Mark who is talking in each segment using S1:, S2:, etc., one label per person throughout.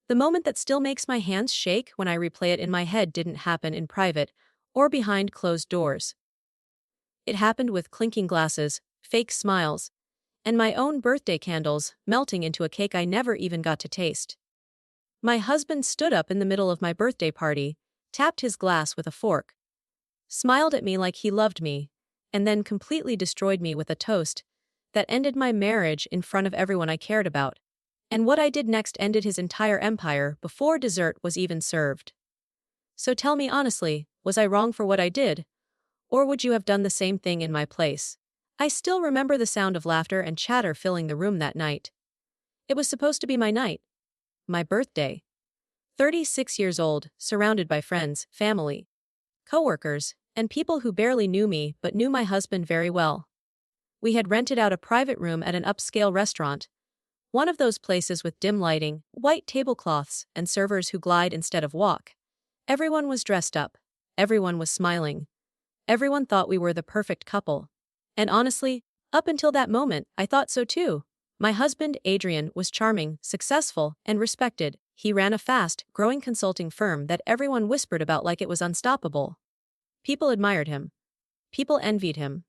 S1: The moment that still makes my hands shake when I replay it in my head didn't happen in private or behind closed doors. It happened with clinking glasses, fake smiles, and my own birthday candles melting into a cake I never even got to taste. My husband stood up in the middle of my birthday party, tapped his glass with a fork, smiled at me like he loved me, and then completely destroyed me with a toast that ended my marriage in front of everyone I cared about. And what I did next ended his entire empire before dessert was even served. So tell me honestly, was I wrong for what I did? Or would you have done the same thing in my place? I still remember the sound of laughter and chatter filling the room that night. It was supposed to be my night. My birthday. 36 years old, surrounded by friends, family, coworkers, and people who barely knew me but knew my husband very well. We had rented out a private room at an upscale restaurant, one of those places with dim lighting, white tablecloths, and servers who glide instead of walk. Everyone was dressed up. Everyone was smiling. Everyone thought we were the perfect couple. And honestly, up until that moment, I thought so too. My husband, Adrian, was charming, successful, and respected. He ran a fast, growing consulting firm that everyone whispered about like it was unstoppable. People admired him. People envied him.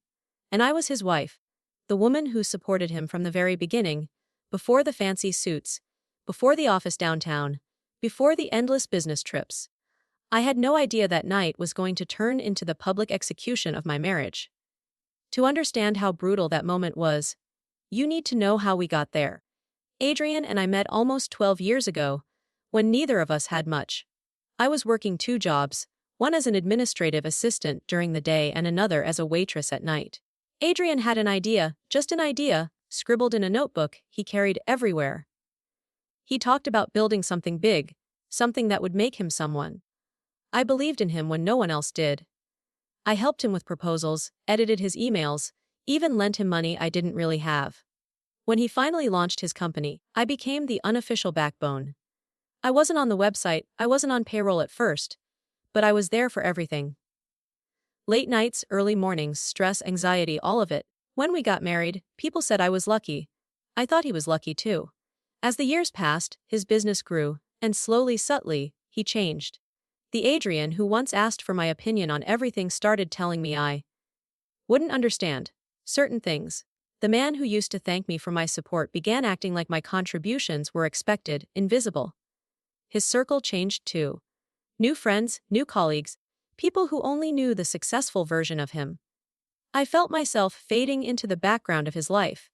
S1: And I was his wife, the woman who supported him from the very beginning, before the fancy suits, before the office downtown, before the endless business trips. I had no idea that night was going to turn into the public execution of my marriage. To understand how brutal that moment was, you need to know how we got there. Adrian and I met almost 12 years ago, when neither of us had much. I was working 2 jobs, one as an administrative assistant during the day and another as a waitress at night. Adrian had an idea, just an idea, scribbled in a notebook he carried everywhere. He talked about building something big, something that would make him someone. I believed in him when no one else did. I helped him with proposals, edited his emails, even lent him money I didn't really have. When he finally launched his company, I became the unofficial backbone. I wasn't on the website, I wasn't on payroll at first, but I was there for everything. Late nights, early mornings, stress, anxiety, all of it. When we got married, people said I was lucky. I thought he was lucky too. As the years passed, his business grew, and slowly, subtly, he changed. The Adrian who once asked for my opinion on everything started telling me I wouldn't understand certain things. The man who used to thank me for my support began acting like my contributions were expected, invisible. His circle changed too. New friends, new colleagues, people who only knew the successful version of him. I felt myself fading into the background of his life,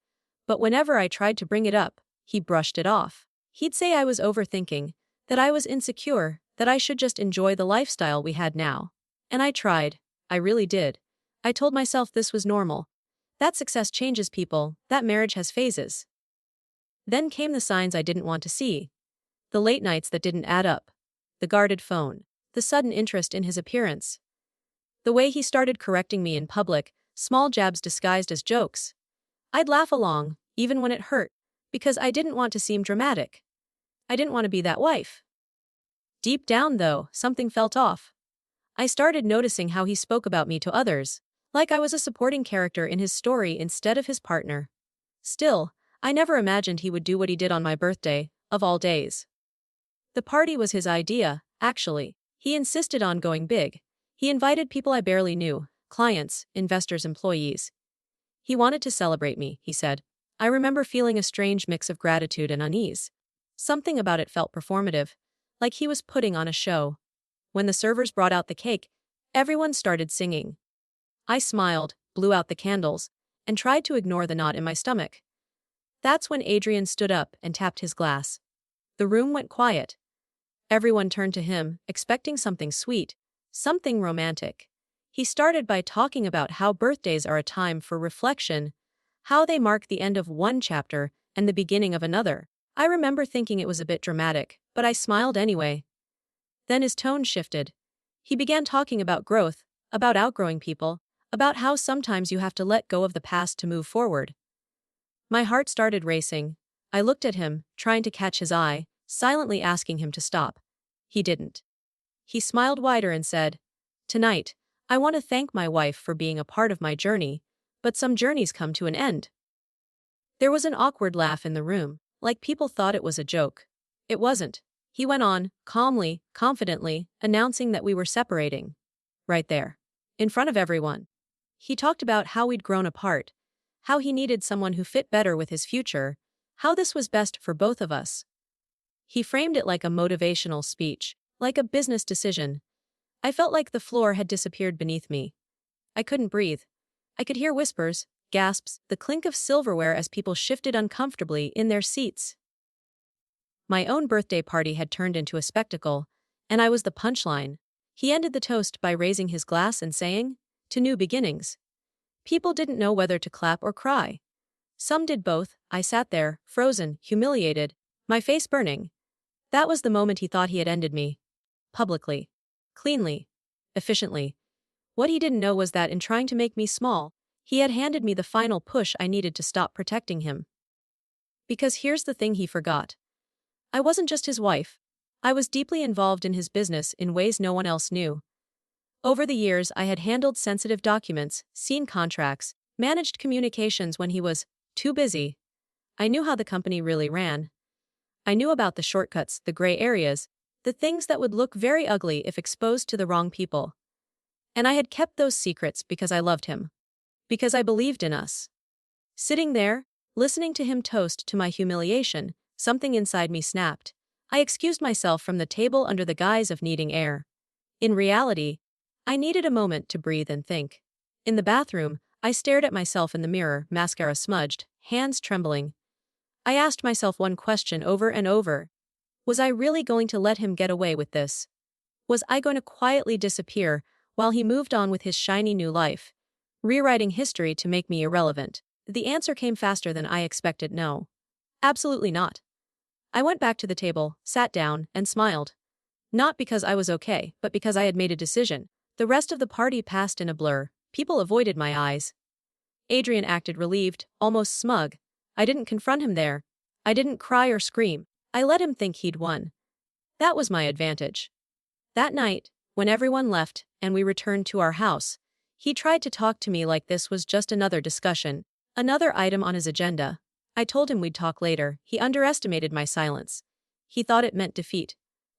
S1: but whenever I tried to bring it up, he brushed it off. He'd say I was overthinking, that I was insecure, that I should just enjoy the lifestyle we had now. And I tried. I really did. I told myself this was normal. That success changes people, that marriage has phases. Then came the signs I didn't want to see. The late nights that didn't add up. The guarded phone. The sudden interest in his appearance. The way he started correcting me in public, small jabs disguised as jokes. I'd laugh along, even when it hurt, because I didn't want to seem dramatic. I didn't want to be that wife. Deep down, though, something felt off. I started noticing how he spoke about me to others, like I was a supporting character in his story instead of his partner. Still, I never imagined he would do what he did on my birthday, of all days. The party was his idea, actually. He insisted on going big. He invited people I barely knew, clients, investors, employees. He wanted to celebrate me, he said. I remember feeling a strange mix of gratitude and unease. Something about it felt performative, like he was putting on a show. When the servers brought out the cake, everyone started singing. I smiled, blew out the candles, and tried to ignore the knot in my stomach. That's when Adrian stood up and tapped his glass. The room went quiet. Everyone turned to him, expecting something sweet, something romantic. He started by talking about how birthdays are a time for reflection, how they mark the end of one chapter and the beginning of another. I remember thinking it was a bit dramatic, but I smiled anyway. Then his tone shifted. He began talking about growth, about outgrowing people, about how sometimes you have to let go of the past to move forward. My heart started racing. I looked at him, trying to catch his eye, silently asking him to stop. He didn't. He smiled wider and said, "Tonight, I want to thank my wife for being a part of my journey, but some journeys come to an end." There was an awkward laugh in the room, like people thought it was a joke. It wasn't. He went on, calmly, confidently, announcing that we were separating. Right there. In front of everyone. He talked about how we'd grown apart, how he needed someone who fit better with his future, how this was best for both of us. He framed it like a motivational speech, like a business decision. I felt like the floor had disappeared beneath me. I couldn't breathe. I could hear whispers, gasps, the clink of silverware as people shifted uncomfortably in their seats. My own birthday party had turned into a spectacle, and I was the punchline. He ended the toast by raising his glass and saying, "To new beginnings." People didn't know whether to clap or cry. Some did both. I sat there, frozen, humiliated, my face burning. That was the moment he thought he had ended me. Publicly. Cleanly. Efficiently. What he didn't know was that in trying to make me small, he had handed me the final push I needed to stop protecting him. Because here's the thing he forgot. I wasn't just his wife. I was deeply involved in his business in ways no one else knew. Over the years, I had handled sensitive documents, seen contracts, managed communications when he was too busy. I knew how the company really ran. I knew about the shortcuts, the gray areas, the things that would look very ugly if exposed to the wrong people. And I had kept those secrets because I loved him. Because I believed in us. Sitting there, listening to him toast to my humiliation, something inside me snapped. I excused myself from the table under the guise of needing air. In reality, I needed a moment to breathe and think. In the bathroom, I stared at myself in the mirror, mascara smudged, hands trembling. I asked myself one question over and over. Was I really going to let him get away with this? Was I going to quietly disappear while he moved on with his shiny new life, rewriting history to make me irrelevant? The answer came faster than I expected. No. Absolutely not. I went back to the table, sat down, and smiled. Not because I was okay, but because I had made a decision. The rest of the party passed in a blur. People avoided my eyes. Adrian acted relieved, almost smug. I didn't confront him there. I didn't cry or scream. I let him think he'd won. That was my advantage. That night, when everyone left and we returned to our house, he tried to talk to me like this was just another discussion, another item on his agenda. I told him we'd talk later. He underestimated my silence. He thought it meant defeat.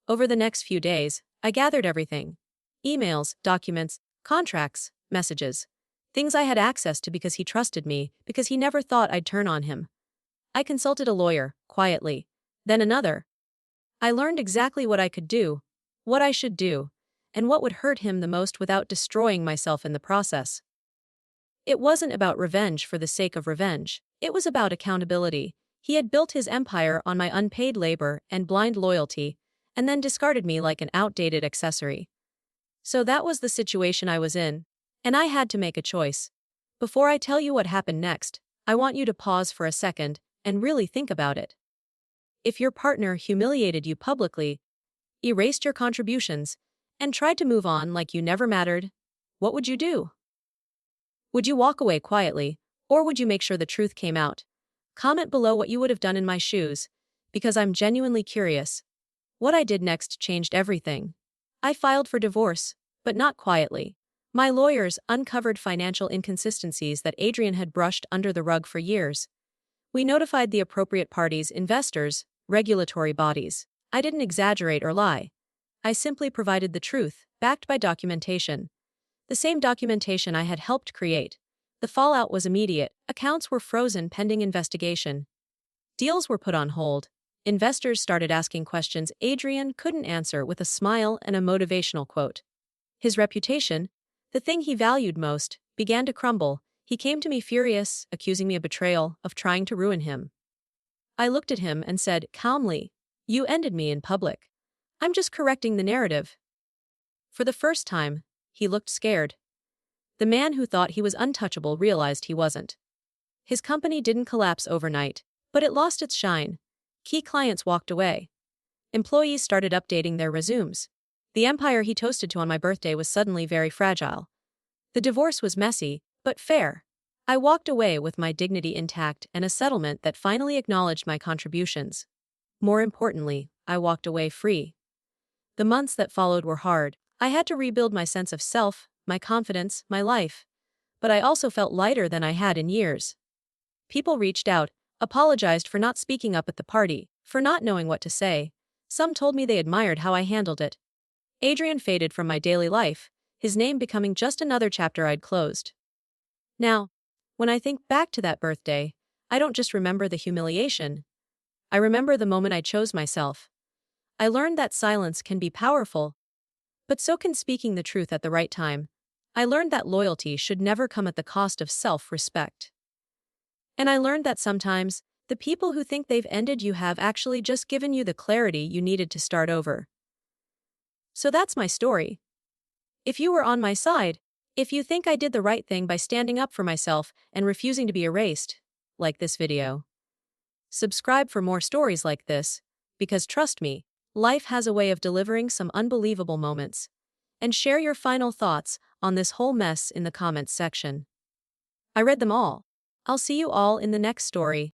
S1: Over the next few days, I gathered everything. Emails, documents, contracts, messages. Things I had access to because he trusted me, because he never thought I'd turn on him. I consulted a lawyer, quietly. Then another. I learned exactly what I could do, what I should do, and what would hurt him the most without destroying myself in the process. It wasn't about revenge for the sake of revenge. It was about accountability. He had built his empire on my unpaid labor and blind loyalty, and then discarded me like an outdated accessory. So that was the situation I was in, and I had to make a choice. Before I tell you what happened next, I want you to pause for a second and really think about it. If your partner humiliated you publicly, erased your contributions, and tried to move on like you never mattered, what would you do? Would you walk away quietly, or would you make sure the truth came out? Comment below what you would have done in my shoes, because I'm genuinely curious. What I did next changed everything. I filed for divorce, but not quietly. My lawyers uncovered financial inconsistencies that Adrian had brushed under the rug for years. We notified the appropriate parties, investors, regulatory bodies. I didn't exaggerate or lie. I simply provided the truth, backed by documentation. The same documentation I had helped create. The fallout was immediate. Accounts were frozen pending investigation. Deals were put on hold. Investors started asking questions Adrian couldn't answer with a smile and a motivational quote. His reputation, the thing he valued most, began to crumble. He came to me furious, accusing me of betrayal, of trying to ruin him. I looked at him and said, calmly, "You ended me in public. I'm just correcting the narrative." For the first time, he looked scared. The man who thought he was untouchable realized he wasn't. His company didn't collapse overnight, but it lost its shine. Key clients walked away. Employees started updating their resumes. The empire he toasted to on my birthday was suddenly very fragile. The divorce was messy, but fair. I walked away with my dignity intact and a settlement that finally acknowledged my contributions. More importantly, I walked away free. The months that followed were hard. I had to rebuild my sense of self, my confidence, my life. But I also felt lighter than I had in years. People reached out, apologized for not speaking up at the party, for not knowing what to say. Some told me they admired how I handled it. Adrian faded from my daily life, his name becoming just another chapter I'd closed. Now, when I think back to that birthday, I don't just remember the humiliation. I remember the moment I chose myself. I learned that silence can be powerful, but so can speaking the truth at the right time. I learned that loyalty should never come at the cost of self-respect. And I learned that sometimes, the people who think they've ended you have actually just given you the clarity you needed to start over. So that's my story. If you were on my side, if you think I did the right thing by standing up for myself and refusing to be erased, like this video. Subscribe for more stories like this, because trust me, life has a way of delivering some unbelievable moments. And share your final thoughts on this whole mess in the comments section. I read them all. I'll see you all in the next story.